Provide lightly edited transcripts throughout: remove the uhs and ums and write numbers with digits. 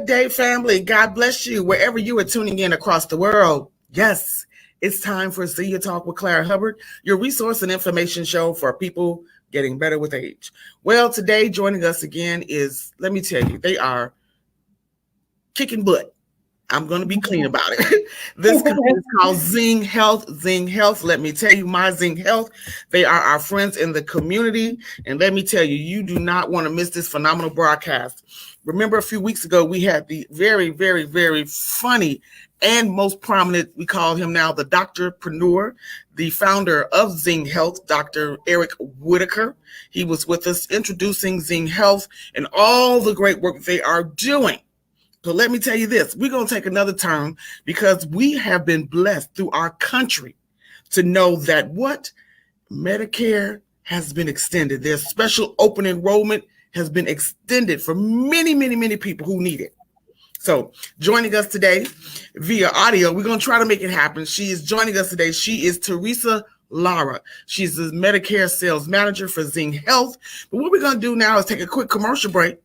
day, family. God bless you wherever you are tuning in across the world. Yes, it's time for Senior Talk with Clara Hubbard, your resource and information show for people getting better with age. Well, today joining us again is, let me tell you, they are kicking butt. I'm going to be clean about it. This company is called Zing Health. Zing Health, let me tell you, my Zing Health, they are our friends in the community. And let me tell you, you do not want to miss this phenomenal broadcast. Remember a few weeks ago, we had the very, very, very funny and most prominent, we call him now the Doctorpreneur, the founder of Zing Health, Dr. Eric Whitaker. He was with us introducing Zing Health and all the great work they are doing. So let me tell you this, we're going to take another turn because we have been blessed through our country to know that what Medicare has been extended. Their special open enrollment has been extended for many, many, many people who need it. So joining us today via audio, we're going to try to make it happen. She is joining us today. She is Teresa Lara. She's the Medicare sales manager for Zing Health. But what we're going to do now is take a quick commercial break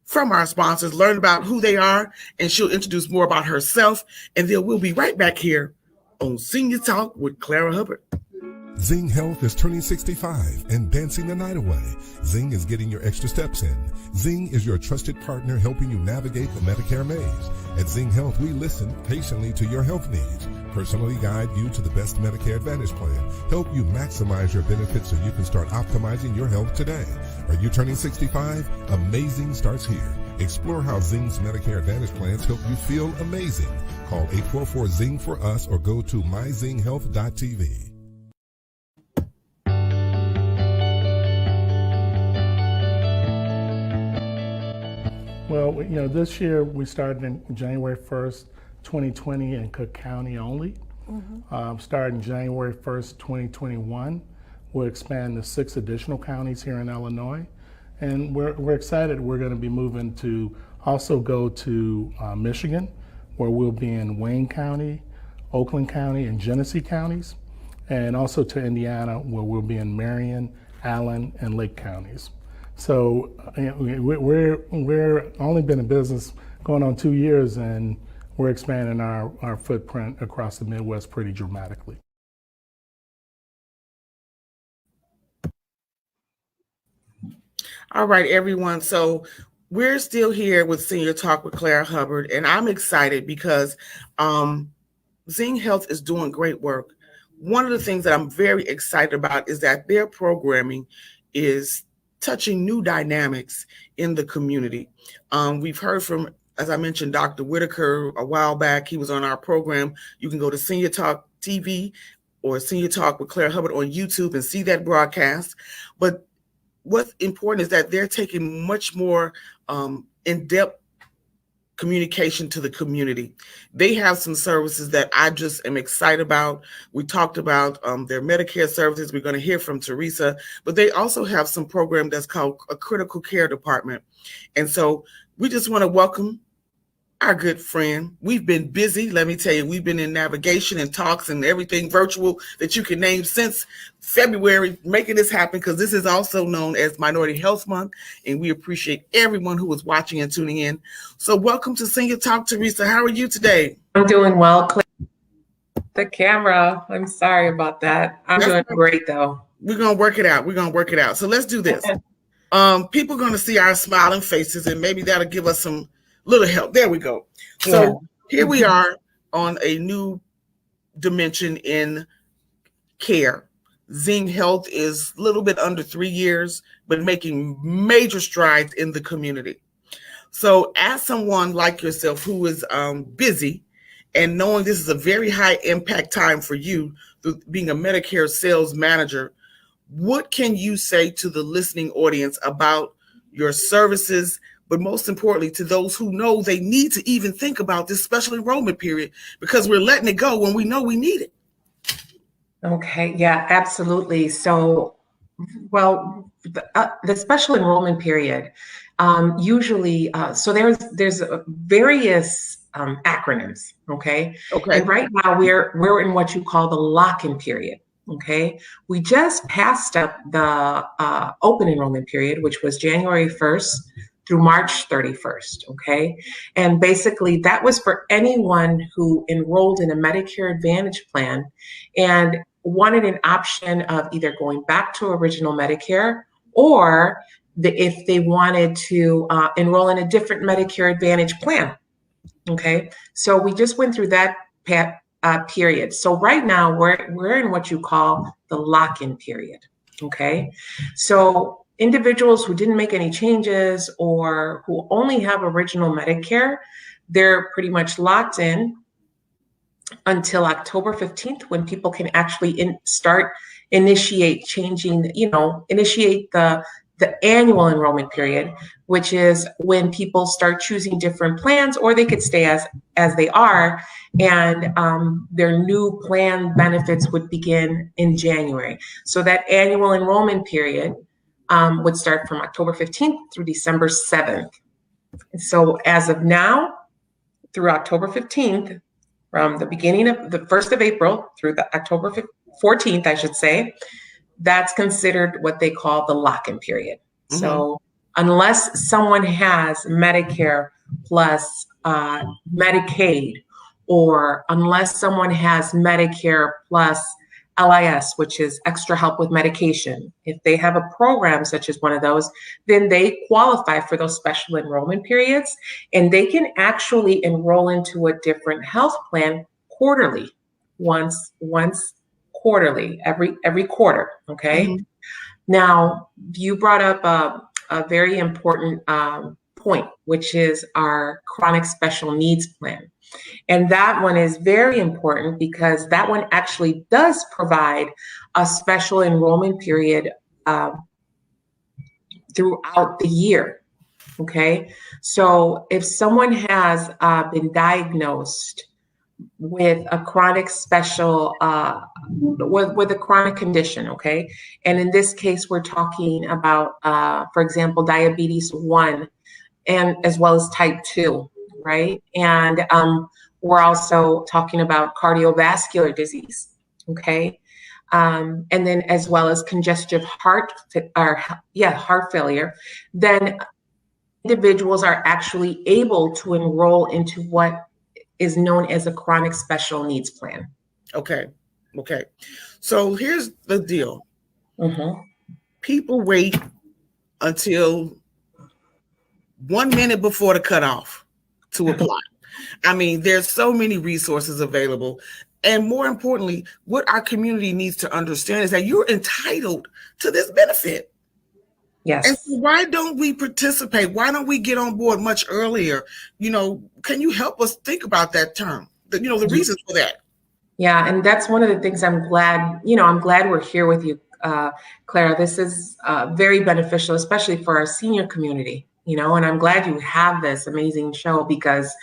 from our sponsors, learn about who they are, and she'll introduce more about herself. And then we'll be right back here on Senior Talk with Clara Hubbard. Zing Health is turning 65 and dancing the night away. Zing is getting your extra steps in. Zing is your trusted partner helping you navigate the Medicare maze. At Zing Health, we listen patiently to your health needs, personally guide you to the best Medicare Advantage plan, help you maximize your benefits so you can start optimizing your health today. Are you turning 65? Amazing starts here. Explore how Zing's Medicare Advantage plans help you feel amazing. Call 844-ZING for us or go to myzinghealth.tv. Well, this year we started in January 1st, 2020 in Cook County only. Starting January 1st, 2021, we'll expand to 6 additional counties here in Illinois. And we're excited. We're going to be moving to also go to Michigan, where we'll be in Wayne County, Oakland County, and Genesee counties, and also to Indiana, where we'll be in Marion, Allen, and Lake counties. So we're only been in business going on 2 years, and we're expanding our footprint across the Midwest pretty dramatically. All right, everyone. So we're still here with Senior Talk with Clara Hubbard, and I'm excited because Zing Health is doing great work. One of the things that I'm very excited about is that their programming is touching new dynamics in the community. We've heard from, as I mentioned, Dr. Whitaker a while back. He was on our program. You can go to Senior Talk TV or Senior Talk with Clara Hubbard on YouTube and see that broadcast. But what's important is that they're taking much more in-depth communication to the community. They have some services that I just am excited about. We talked about their Medicare services. We're going to hear from Teresa, but they also have some program that's called a critical care department. And so we just want to welcome our good friend. We've been busy. Let me tell you, we've been in navigation and talks and everything virtual that you can name since February, making this happen, because this is also known as Minority Health Month, and we appreciate everyone who is watching and tuning in. So welcome to Senior Talk, Teresa. How are you today? I'm doing well. The camera, I'm sorry about that. I'm doing great, though. We're going to work it out. We're going to work it out. So let's do this. People are going to see our smiling faces, and maybe that'll give us some little help. There we go. So here we are on a new dimension in care. Zing Health is a little bit under 3 years, but making major strides in the community. So as someone like yourself who is busy and knowing this is a very high impact time for you, being a Medicare sales manager, what can you say to the listening audience about your services, but most importantly, to those who know they need to even think about this special enrollment period, because we're letting it go when we know we need it? Okay, yeah, absolutely. So, well, the special enrollment period, usually, so there's various acronyms, okay? And right now we're in what you call the lock-in period. Okay, we just passed up the open enrollment period, which was January 1st through March 31st, okay? And basically that was for anyone who enrolled in a Medicare Advantage plan and wanted an option of either going back to original Medicare or if they wanted to enroll in a different Medicare Advantage plan, okay? So we just went through that period. So right now we're in what you call the lock-in period, okay? So individuals who didn't make any changes or who only have original Medicare, they're pretty much locked in until October 15th, when people can actually initiate the annual enrollment period, which is when people start choosing different plans, or they could stay as they are, and their new plan benefits would begin in January. So that annual enrollment period would start from October 15th through December 7th. So as of now, through October 15th, from the beginning of the 1st of April through the October 14th, I should say, that's considered what they call the lock-in period. Mm-hmm. So unless someone has Medicare plus Medicaid, or unless someone has Medicare plus LIS, which is extra help with medication, if they have a program such as one of those, then they qualify for those special enrollment periods, and they can actually enroll into a different health plan quarterly, once quarterly, every quarter, okay? Mm-hmm. Now, you brought up a very important point, which is our chronic special needs plan. And that one is very important because that one actually does provide a special enrollment period throughout the year, okay? So if someone has been diagnosed with a chronic special, with a chronic condition, okay? And in this case, we're talking about, for example, diabetes 1, and as well as type 2, right? And we're also talking about cardiovascular disease, okay? And then as well as congestive heart failure, then individuals are actually able to enroll into what is known as a chronic special needs plan. Okay. So here's the deal. Mm-hmm. People wait until 1 minute before the cutoff to apply. I mean, there's so many resources available. And more importantly, what our community needs to understand is that you're entitled to this benefit. Yes. And so why don't we participate? Why don't we get on board much earlier? Can you help us think about that term? The reasons for that. Yeah, and that's one of the things I'm glad we're here with you, Clara. This is very beneficial, especially for our senior community, and I'm glad you have this amazing show because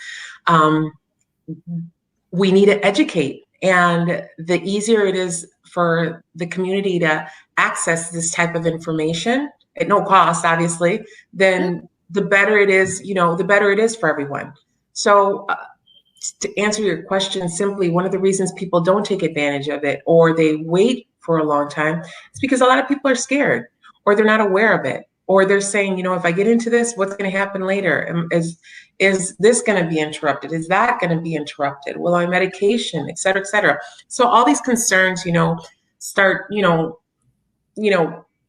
we need to educate. And the easier it is for the community to access this type of information at no cost, obviously, then the better it is, for everyone. So to answer your question simply, one of the reasons people don't take advantage of it or they wait for a long time is because a lot of people are scared or they're not aware of it. Or they're saying, if I get into this, what's going to happen later? Is this going to be interrupted? Is that going to be interrupted? Will my medication, et cetera, et cetera. So all these concerns, start,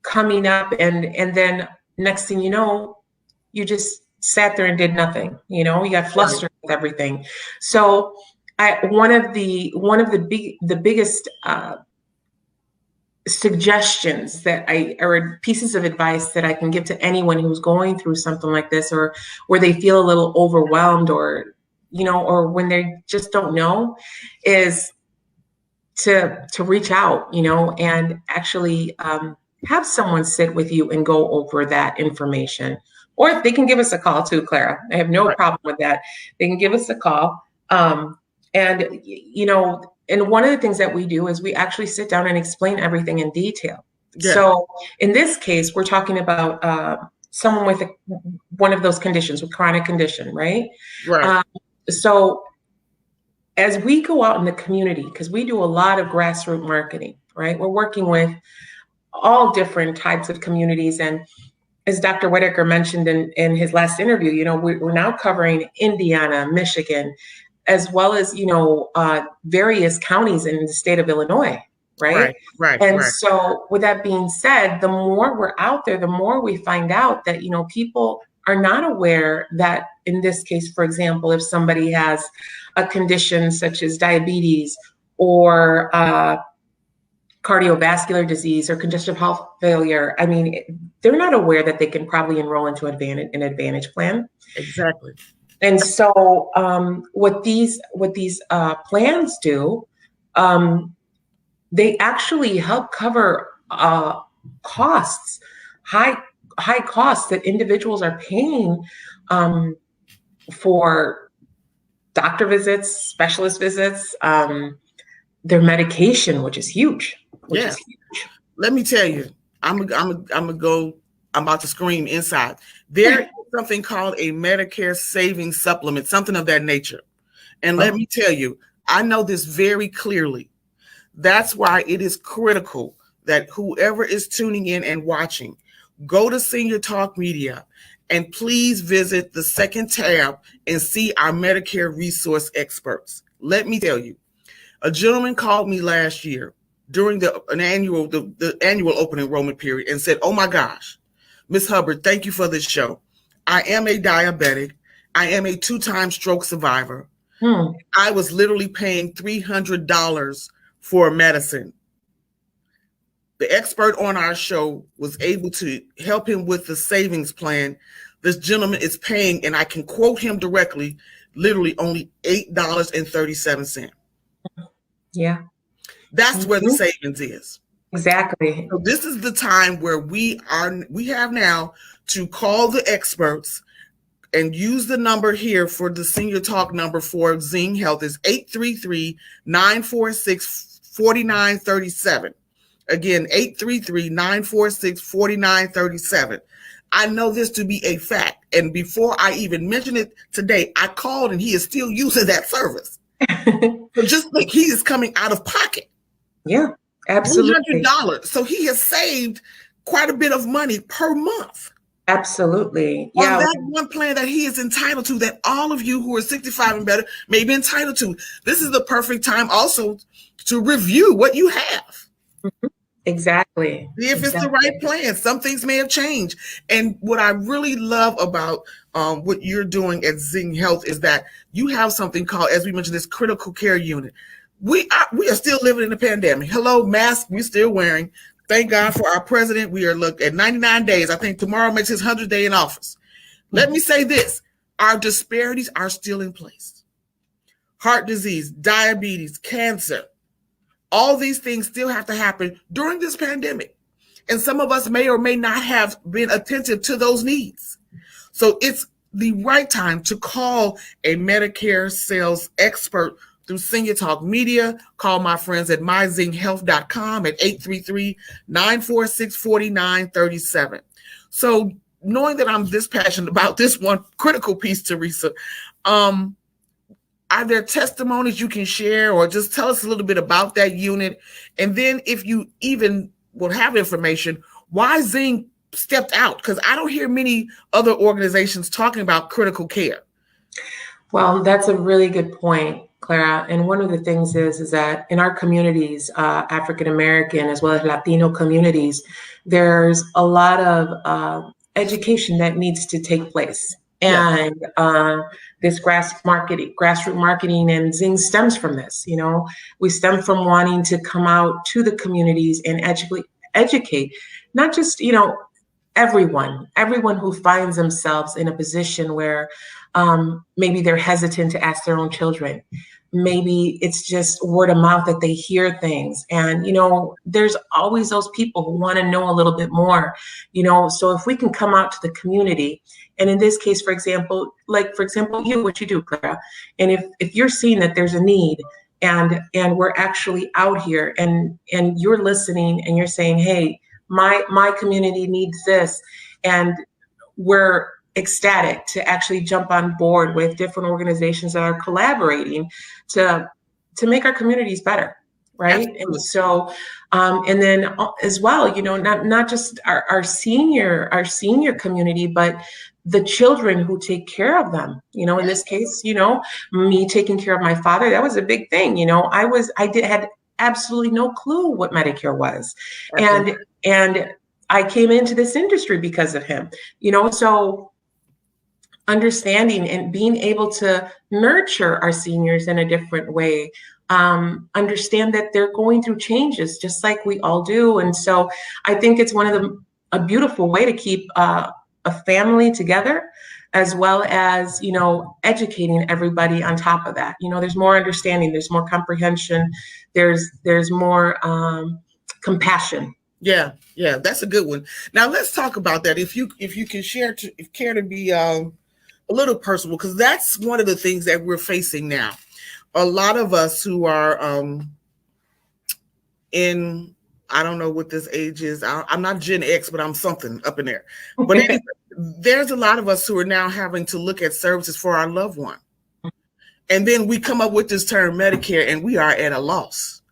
coming up, and then next thing you know, you just sat there and did nothing. You got flustered with everything. So one of the biggest suggestions or pieces of advice that I can give to anyone who's going through something like this, or where they feel a little overwhelmed, or when they just don't know, is to reach out, and actually have someone sit with you and go over that information. Or they can give us a call too, Clara. I have no problem with that. They can give us a call. And one of the things that we do is we actually sit down and explain everything in detail. Yeah. So in this case, we're talking about someone with one of those conditions, with chronic condition, right? Right. So as we go out in the community, because we do a lot of grassroots marketing, right? We're working with all different types of communities. And as Dr. Whitaker mentioned in his last interview, we're now covering Indiana, Michigan, as well as, various counties in the state of Illinois, right? And so with that being said, the more we're out there, the more we find out that, people are not aware that in this case, for example, if somebody has a condition such as diabetes or cardiovascular disease or congestive heart failure, I mean, they're not aware that they can probably enroll into an Advantage plan. Exactly. And so what these plans do, they actually help cover costs, high costs that individuals are paying for doctor visits, specialist visits, their medication, which is huge. Let me tell you, I'm about to scream inside. There is something called a Medicare savings supplement, something of that nature. And let me tell you, I know this very clearly. That's why it is critical that whoever is tuning in and watching, go to Senior Talk Media and please visit the second tab and see our Medicare resource experts. Let me tell you, a gentleman called me last year during the annual open enrollment period and said, "Oh my gosh, Ms. Hubbard, thank you for this show. I am a diabetic. I am a 2-time stroke survivor. I was literally paying $300 for medicine. The expert on our show was able to help him with the savings plan. This gentleman is paying, and I can quote him directly, literally only $8.37. Yeah. That's where the savings is. Exactly. So this is the time where we have now to call the experts and use the number here for the Senior Talk number for Zing Health is 833-946-4937. Again, 833-946-4937. I know this to be a fact. And before I even mention it today, I called and he is still using that service. So just like he is coming out of pocket. Yeah, absolutely. $300. So he has saved quite a bit of money per month. Absolutely. Yeah. On that one plan that he is entitled to, that all of you who are 65 and better may be entitled to. This is the perfect time also to review what you have. Exactly. See if it's the right plan. Some things may have changed. And what I really love about what you're doing at Zing Health is that you have something called, as we mentioned, this critical care unit. We are still living in the pandemic. Hello, mask we're still wearing. Thank God for our president. We are at 99 days. I think tomorrow makes his 100th day in office. Let me say this. Our disparities are still in place. Heart disease, diabetes, cancer, all these things still have to happen during this pandemic. And some of us may or may not have been attentive to those needs. So it's the right time to call a Medicare sales expert through Senior Talk Media. Call my friends at myzinghealth.com at 833-946-4937. So knowing that I'm this passionate about this one critical piece, Teresa, are there testimonies you can share, or just tell us a little bit about that unit? And then if you even will have information, why Zing stepped out? Because I don't hear many other organizations talking about critical care. Well, that's a really good point, Clara. And one of the things is that in our communities, African-American as well as Latino communities, there's a lot of education that needs to take place. And this grassroots marketing and Zing stems from this. We stem from wanting to come out to the communities and educate, not just, everyone who finds themselves in a position where maybe they're hesitant to ask their own children. Maybe it's just word of mouth that they hear things. And, there's always those people who want to know a little bit more, so if we can come out to the community, and in this case, for example, what you do, Clara, and if you're seeing that there's a need and we're actually out here and you're listening and you're saying, hey, my community needs this, and we're ecstatic to actually jump on board with different organizations that are collaborating to make our communities better. right? Absolutely. And so, and then as well, not just our senior community, but the children who take care of them. In this case, me taking care of my father, that was a big thing. Had absolutely no clue what Medicare was, and I came into this industry because of him. So understanding and being able to nurture our seniors in a different way, understand that they're going through changes just like we all do. And so I think it's a beautiful way to keep a family together, as well as, educating everybody on top of that. There's more understanding, there's more comprehension, there's more compassion. Yeah, that's a good one. Now let's talk about that. If you can share, if care to be a little personal, because that's one of the things that we're facing now. A lot of us who are in, I don't know what this age is. I'm not Gen X, but I'm something up in there. But anyway, there's a lot of us who are now having to look at services for our loved one. And then we come up with this term Medicare, and we are at a loss.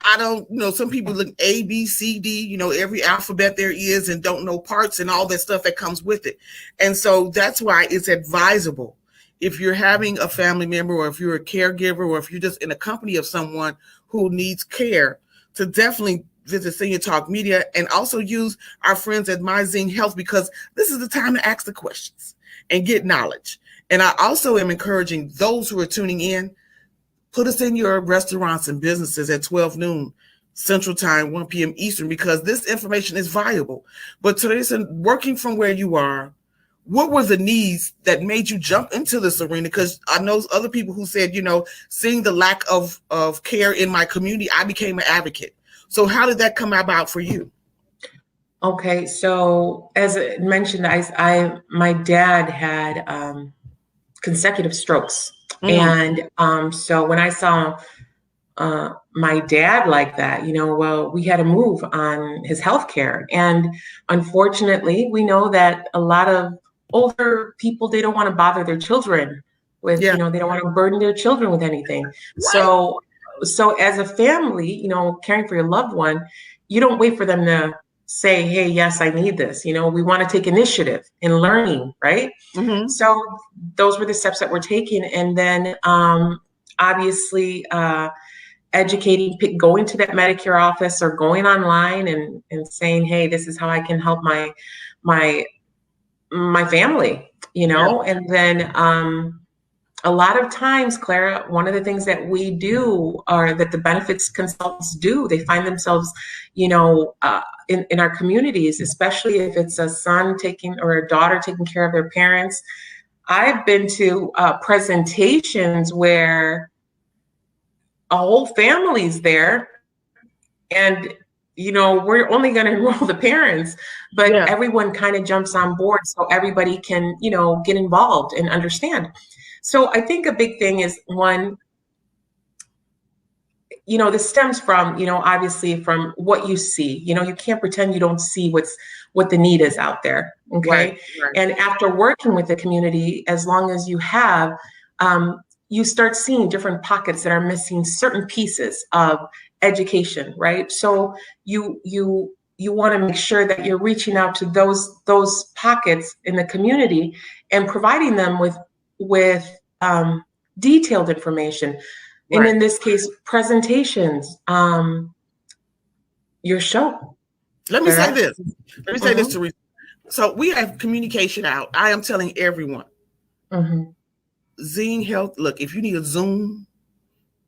I don't, some people look A, B, C, D, every alphabet there is, and don't know parts and all that stuff that comes with it. And so that's why it's advisable, if you're having a family member, or if you're a caregiver, or if you're just in a company of someone who needs care, to definitely visit Senior Talk Media, and also use our friends at My Zing Health, because this is the time to ask the questions and get knowledge. And I also am encouraging those who are tuning in, put us in your restaurants and businesses at 12 noon Central Time, 1 p.m. Eastern, because this information is valuable. But Teresa, working from where you are, what were the needs that made you jump into this arena? Because I know other people who said, seeing the lack of care in my community, I became an advocate. So how did that come about for you? Okay, so as I mentioned, my dad had consecutive strokes. And so when I saw my dad like that, we had to move on his health care. And unfortunately, we know that a lot of older people, they don't want to bother their children with, they don't want to burden their children with anything. Right. So as a family, caring for your loved one, you don't wait for them to say, hey, yes, I need this. We want to take initiative in learning, right? Mm-hmm. So those were the steps that we're taking. And then obviously educating, going to that Medicare office or going online and saying, hey, this is how I can help my family, Yeah. And then a lot of times, Clara, one of the things that we do, or that the benefits consultants do, they find themselves, in our communities, especially if it's a son or a daughter taking care of their parents. I've been to presentations where a whole family's there, and we're only going to enroll the parents, but everyone kind of jumps on board so everybody can, get involved and understand. So I think a big thing is, one, this stems from, obviously from what you see. You can't pretend you don't see what the need is out there. Okay. Right. And after working with the community, as long as you have, you start seeing different pockets that are missing certain pieces of education, right? So you want to make sure that you're reaching out to those pockets in the community and providing them with detailed information. Right. And in this case, presentations, your show. Let me say this, Teresa. So we have communication out. I am telling everyone, Zing Health, look, if you need a Zoom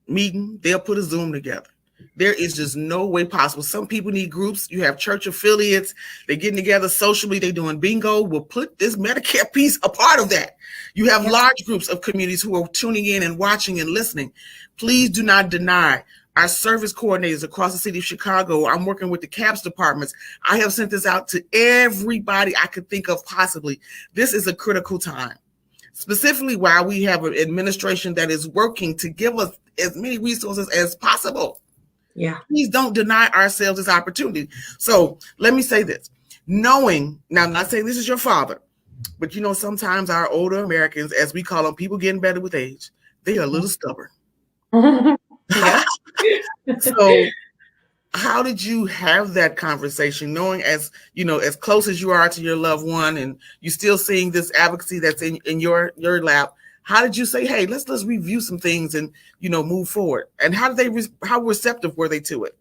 meeting, they'll put a Zoom together. There is just no way possible. Some people need groups. You have church affiliates. They're getting together socially. They're doing bingo. We'll put this Medicare piece a part of that. You have large groups of communities who are tuning in and watching and listening. Please do not deny our service coordinators across the city of Chicago. I'm working with the CAPS departments. I have sent this out to everybody I could think of possibly. This is a critical time, specifically while we have an administration that is working to give us as many resources as possible. Yeah. Please don't deny ourselves this opportunity. So let me say this, now I'm not saying this is your father, but sometimes our older Americans, as we call them, people getting better with age, they are a little stubborn. So how did you have that conversation, knowing as as close as you are to your loved one, and you still seeing this advocacy that's in your lap? How did you say, hey, let's review some things and move forward? And how how receptive were they to it?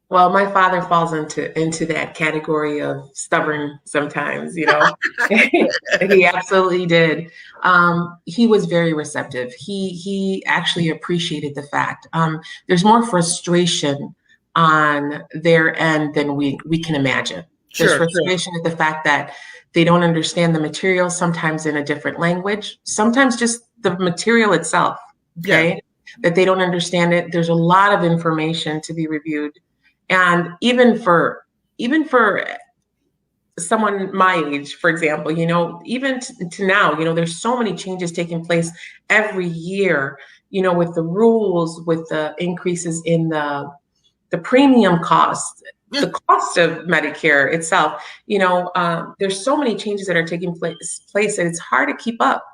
Well, my father falls into that category of stubborn sometimes, He absolutely did. He was very receptive. He actually appreciated the fact. There's more frustration on their end than we can imagine. There's frustration at the fact that they don't understand the material, sometimes in a different language, sometimes just the material itself, okay? That they don't understand it. There's a lot of information to be reviewed. And even for someone my age, for example, even to now, there's so many changes taking place every year, with the rules, with the increases in the premium cost, the cost of Medicare itself. There's so many changes that are taking place that it's hard to keep up,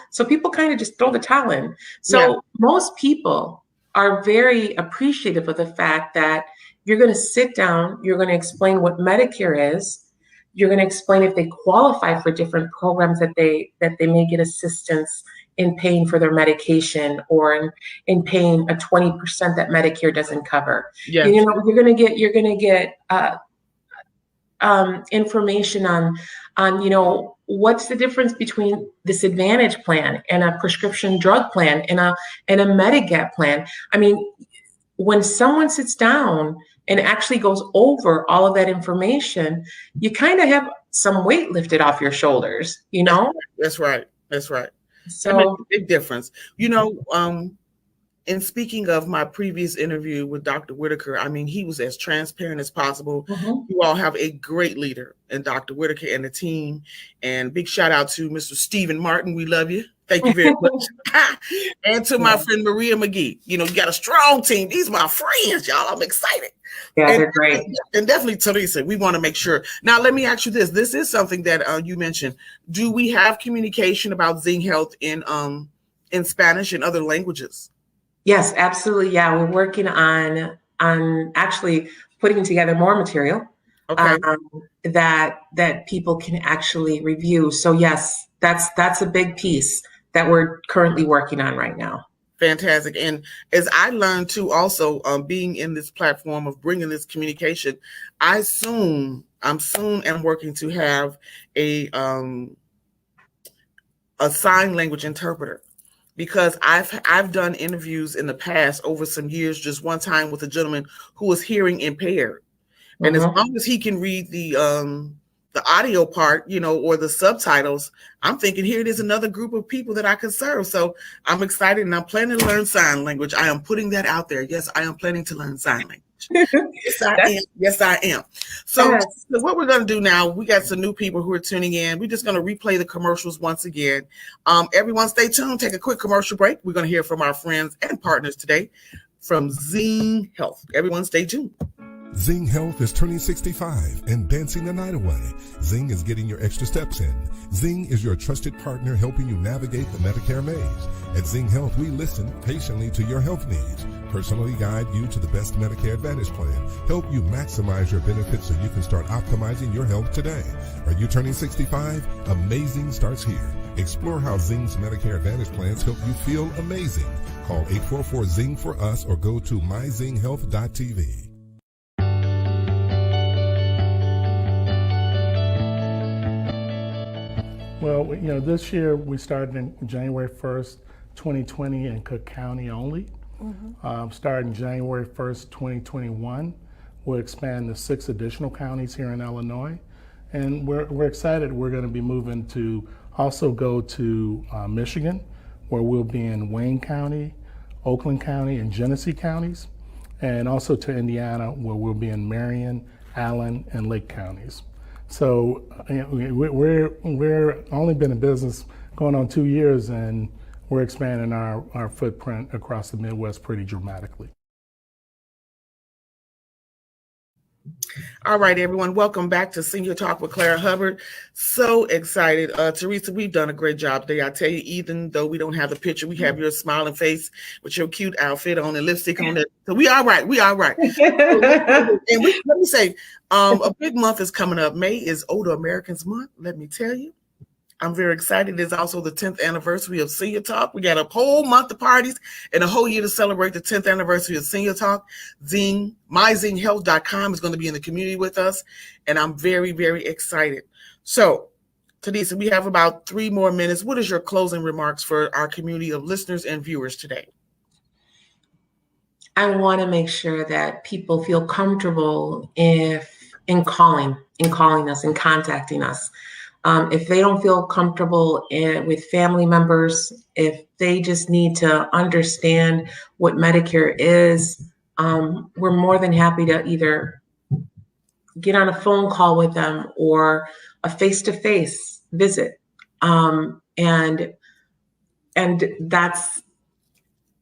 so people kind of just throw the towel in. So most people are very appreciative of the fact that you're going to sit down, you're going to explain what Medicare is, you're going to explain if they qualify for different programs that they may get assistance in paying for their medication, or in paying a 20% that Medicare doesn't cover. Yes. You're going to get information on what's the difference between this Advantage plan and a prescription drug plan and a Medigap plan. I mean, when someone sits down and actually goes over all of that information, you kind of have some weight lifted off your shoulders, That's right. So that makes a big difference. And speaking of my previous interview with Dr. Whitaker, I mean, he was as transparent as possible. Mm-hmm. You all have a great leader in Dr. Whitaker and the team. And big shout out to Mr. Stephen Martin. We love you. Thank you very much. And to my friend Maria McGee. You got a strong team. These are my friends, y'all. I'm excited. Yeah, they're great. And definitely Teresa, we want to make sure. Now, let me ask you this. This is something that you mentioned. Do we have communication about Zing Health in Spanish and other languages? Yes, absolutely. Yeah, we're working on actually putting together more material that people can actually review. So yes, that's a big piece that we're currently working on right now. Fantastic. And as I learned too, also being in this platform of bringing this communication, I'm soon working to have a sign language interpreter, because I've done interviews in the past over some years, just one time with a gentleman who was hearing impaired. And as long as he can read the audio part, or the subtitles, I'm thinking here it is another group of people that I could serve. So I'm excited, and I'm planning to learn sign language. I am putting that out there. Yes, I am planning to learn sign language. Yes, I am. So what we're going to do now, we got some new people who are tuning in. We're just going to replay the commercials once again. Everyone stay tuned. Take a quick commercial break. We're going to hear from our friends and partners today from Zing Health. Everyone stay tuned. Zing Health is turning 65 and dancing the night away. Zing is getting your extra steps in. Zing is your trusted partner helping you navigate the Medicare maze. At Zing Health, we listen patiently to your health needs, personally guide you to the best Medicare Advantage plan, help you maximize your benefits so you can start optimizing your health today. Are you turning 65? Amazing starts here. Explore how Zing's Medicare Advantage plans help you feel amazing. Call 844-ZING for us or go to myzinghealth.tv. Well, this year we started in January 1st, 2020 in Cook County only. Starting January 1st, 2021, we'll expand to 6 additional counties here in Illinois. And we're excited. We're going to be moving to also go to Michigan, where we'll be in Wayne County, Oakland County, and Genesee counties, and also to Indiana, where we'll be in Marion, Allen, and Lake counties. So we're only been in business going on 2 years, and we're expanding our footprint across the Midwest pretty dramatically. All right, everyone. Welcome back to Senior Talk with Clara Hubbard. So excited. Teresa, we've done a great job today. I tell you, even though we don't have the picture, we have your smiling face with your cute outfit on and lipstick on it. So we all right. We all right. And let me say, a big month is coming up. May is Older Americans Month. Let me tell you. I'm very excited. It's also the 10th anniversary of Senior Talk. We got a whole month of parties and a whole year to celebrate the 10th anniversary of Senior Talk. Zing, myzinghealth.com is going to be in the community with us, and I'm very, very excited. So, Teresa, we have about 3 more minutes. What is your closing remarks for our community of listeners and viewers today? I want to make sure that people feel comfortable in calling us and contacting us. If they don't feel comfortable with family members, if they just need to understand what Medicare is, we're more than happy to either get on a phone call with them or a face-to-face visit. And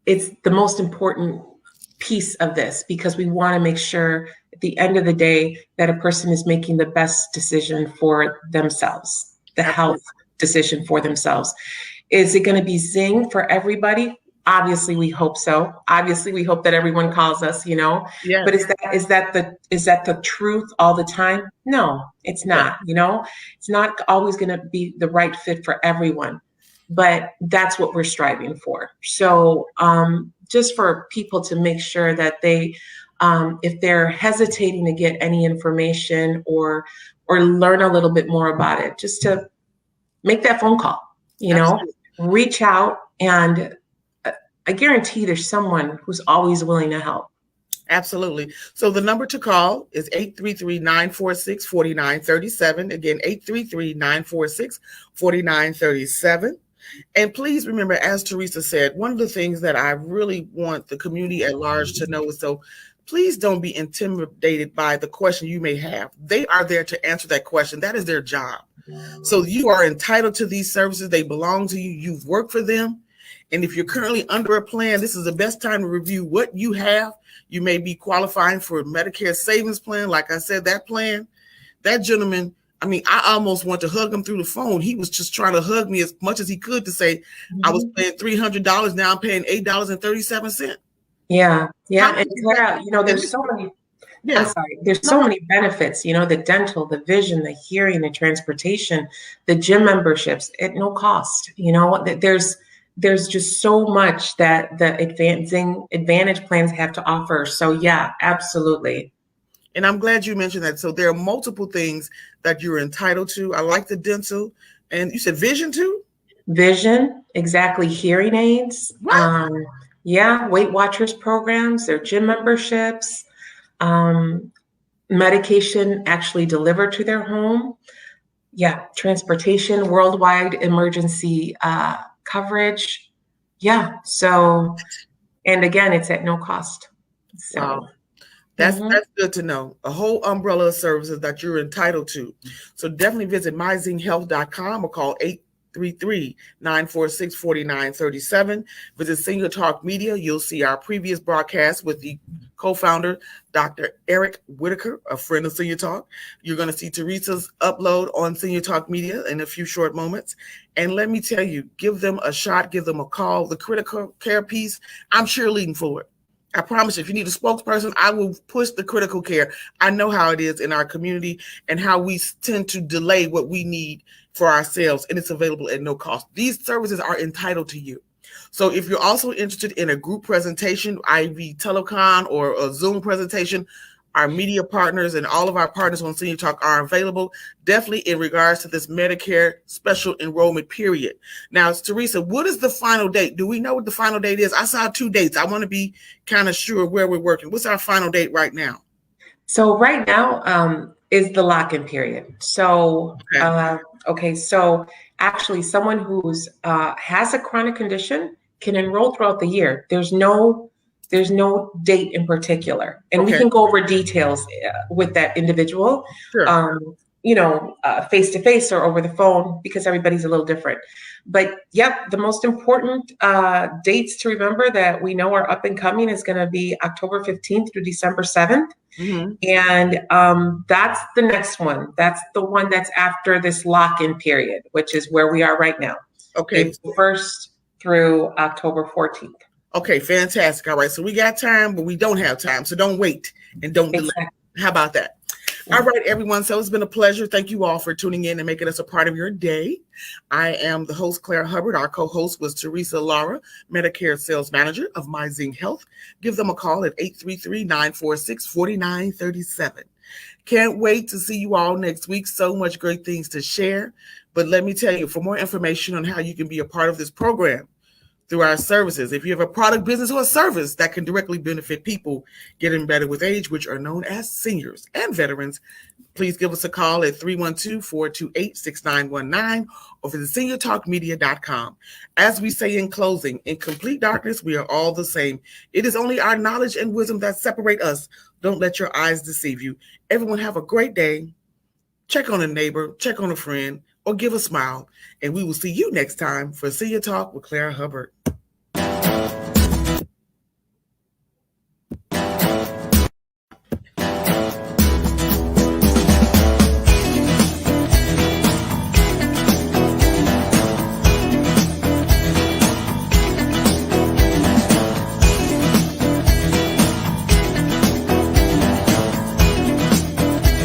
it's the most important piece of this, because we want to make sure at the end of the day that a person is making the best decision for themselves, the health decision for themselves. Is it going to be Zing for everybody? Obviously, we hope so. Obviously, we hope that everyone calls us, Yes. But is that the truth all the time? No, it's not, It's not always going to be the right fit for everyone, but that's what we're striving for. So, just for people to make sure that they, if they're hesitating to get any information or learn a little bit more about it, just to make that phone call, reach out, and I guarantee there's someone who's always willing to help. Absolutely. So the number to call is 833-946-4937. Again, 833-946-4937. And please remember, as Teresa said, one of the things that I really want the community at large to know is, so please don't be intimidated by the question you may have. They are there to answer that question. That is their job. So you are entitled to these services. They belong to you. You've worked for them. And if you're currently under a plan, this is the best time to review what you have. You may be qualifying for a Medicare savings plan. Like I said, that plan, that gentleman, I almost want to hug him through the phone. He was just trying to hug me as much as he could to say, I was paying $300. Now I'm paying $8.37. Yeah. And there's so many. Yeah. I'm sorry. There's so many benefits, the dental, the vision, the hearing, the transportation, the gym memberships at no cost. There's just so much that the Advantage plans have to offer. So yeah, absolutely. And I'm glad you mentioned that. So there are multiple things that you're entitled to. I like the dental, and you said vision too? Vision, exactly. Hearing aids. What? Weight Watchers programs, their gym memberships, medication actually delivered to their home. Yeah, transportation, worldwide emergency coverage. Yeah. So, and again, it's at no cost. So. Wow. That's good to know. A whole umbrella of services that you're entitled to. So definitely visit myzinghealth.com or call 833-946-4937. Visit Senior Talk Media. You'll see our previous broadcast with the co-founder, Dr. Eric Whitaker, a friend of Senior Talk. You're going to see Teresa's upload on Senior Talk Media in a few short moments. And let me tell you, give them a shot, give them a call. The critical care piece, I'm cheerleading for it. I promise you, if you need a spokesperson, I will push the critical care. I know how it is in our community and how we tend to delay what we need for ourselves, and it's available at no cost. These services are entitled to you. So if you're also interested in a group presentation, IV telecon or a Zoom presentation, our media partners and all of our partners on Senior Talk are available, definitely in regards to this Medicare special enrollment period. Now, Teresa, what is the final date? Do we know what the final date is? I saw 2 dates. I want to be kind of sure where we're working. What's our final date right now? So right now is the lock-in period. So, so actually someone who's has a chronic condition can enroll throughout the year. There's no date in particular, and we can go over details with that individual. Sure. face to face or over the phone, because everybody's a little different. But yep, the most important dates to remember that we know are up and coming is going to be October 15th through December 7th. Mm-hmm. And that's the next one. That's the one that's after this lock-in period, which is where we are right now. Okay. April 1st through October 14th. Okay, fantastic. All right, so we got time, but we don't have time. So don't wait and don't delay. How about that? All right, everyone. So it's been a pleasure. Thank you all for tuning in and making us a part of your day. I am the host, Claire Hubbard. Our co-host was Teresa Lara, Medicare Sales Manager of My Zing Health. Give them a call at 833-946-4937. Can't wait to see you all next week. So much great things to share. But let me tell you, for more information on how you can be a part of this program, through our services. If you have a product, business, or a service that can directly benefit people getting better with age, which are known as seniors and veterans, please give us a call at 312-428-6919 or visit seniortalkmedia.com. As we say in closing, in complete darkness, we are all the same. It is only our knowledge and wisdom that separate us. Don't let your eyes deceive you. Everyone have a great day. Check on a neighbor, check on a friend, or give a smile. And we will see you next time for Senior Talk with Claire Hubbard.